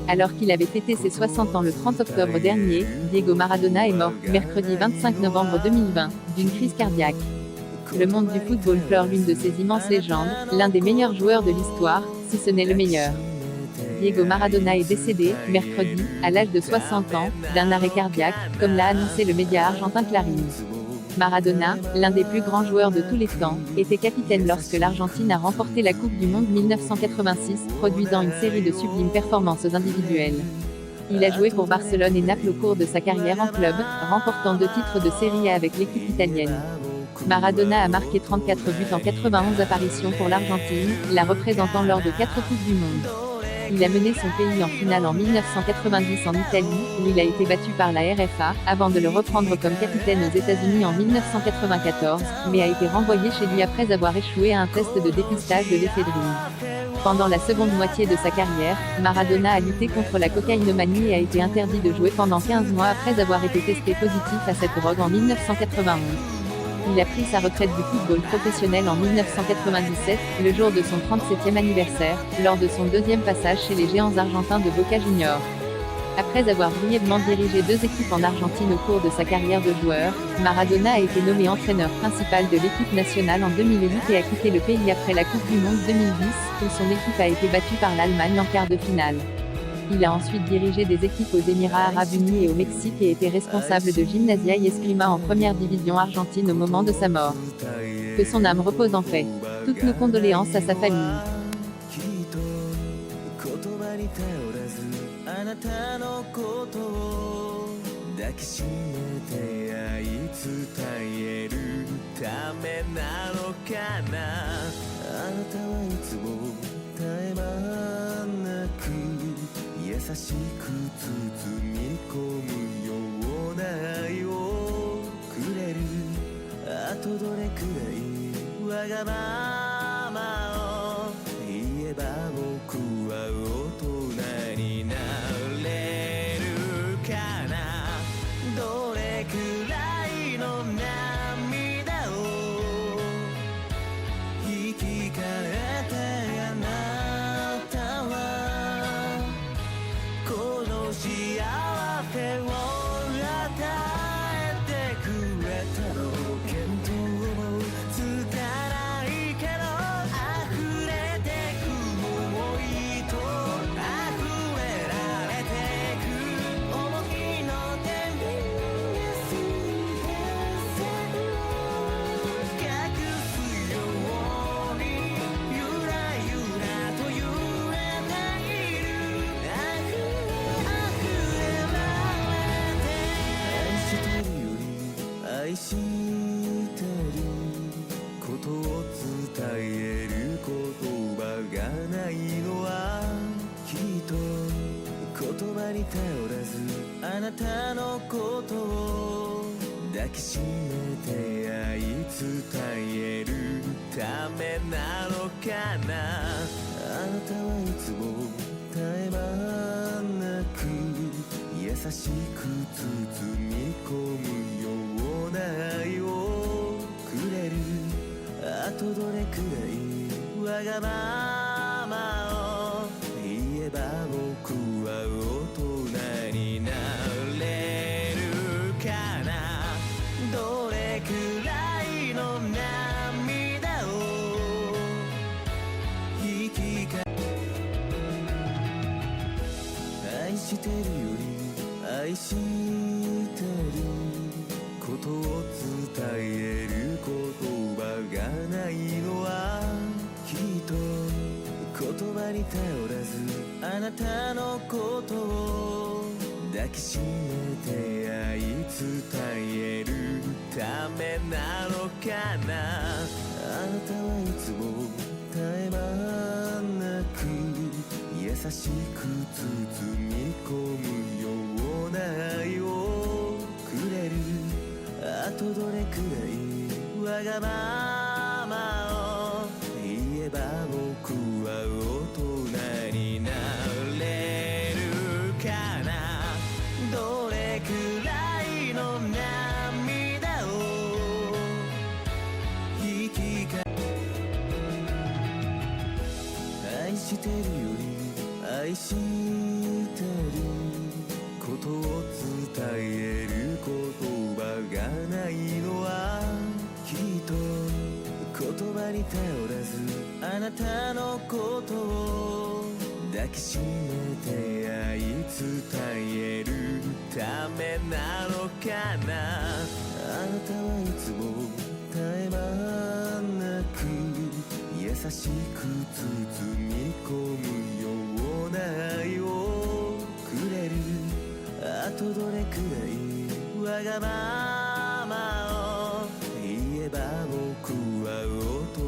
Alors qu'il avait fêté ses 60 ans le 30 octobre dernier, Diego Maradona est mort, mercredi 25 novembre 2020, d'une crise cardiaque. Le monde du football pleure l'une de ses immenses légendes, l'un des meilleurs joueurs de l'histoire, si ce n'est le meilleur. Diego Maradona est décédé, mercredi, à l'âge de 60 ans, d'un arrêt cardiaque, comme l'a annoncé le média argentin Clarín. Maradona, l'un des plus grands joueurs de tous les temps, était capitaine lorsque l'Argentine a remporté la Coupe du Monde 1986, produisant une série de sublimes performances individuelles. Il a joué pour Barcelone et Naples au cours de sa carrière en club, remportant 2 titres de Serie A avec l'équipe italienne. Maradona a marqué 34 buts en 91 apparitions pour l'Argentine, la représentant lors de 4 Coupes du Monde. Il a mené son pays en finale en 1990 en Italie, où il a été battu par la RFA, avant de le reprendre comme capitaine aux États-Unis en 1994, mais a été renvoyé chez lui après avoir échoué à un test de dépistage de l'éphédrine. Pendant la seconde moitié de sa carrière, Maradona a lutté contre la cocaïnomanie et a été interdit de jouer pendant 15 mois après avoir été testé positif à cette drogue en 1991. Il a pris sa retraite du football professionnel en 1997, le jour de son 37e anniversaire, lors de son 2e passage chez les géants argentins de Boca Juniors. Après avoir brièvement dirigé 2 équipes en Argentine au cours de sa carrière de joueur, Maradona a été nommé entraîneur principal de l'équipe nationale en 2008 et a quitté le pays après la Coupe du Monde 2010, où son équipe a été battue par l'Allemagne en quart de finale. Il a ensuite dirigé des équipes aux Émirats Arabes Unis et au Mexique et était responsable de Gimnasia y Esgrima en première division argentine au moment de sa mort. Que son âme repose en paix. Toutes nos condoléances à sa famille.優しく包み込むような愛をくれる。あとどれくらいわがままを言えば僕は大人になれるかな。どれくらいの涙を生き返ってあなたはこの幸せを与えてくれたの。見当もつかないけど溢れてく想いと溢れられてく想いの天秤が全て隠すようにゆらゆらと揺れている。愛してることを伝える言葉がないのはきっと言葉に頼らずあなたのことを抱きしめて愛伝えるためなのかな。あなたはいつも絶え間なく優しく包み込むような愛をくれる。あとどれくらいわがままを言えば僕は大人になれるかな。どれくらいの涙を生き返愛してるより愛してることを伝える言葉がないのはきっと言葉に頼らずあなたのことを抱きしめて愛伝えるためなのかな。あなたはいつも絶え間なく優しく包み込むような愛をくれる。あとどれくらいわがままを言えば僕は大人になれるかな。どれくらいの涙を生き返してるより愛してることを伝える言葉がないのはきっと言葉に頼らずあなたのことを抱きしめて愛伝えるためなのかなあなたはいつも絶え間なく優しく包み込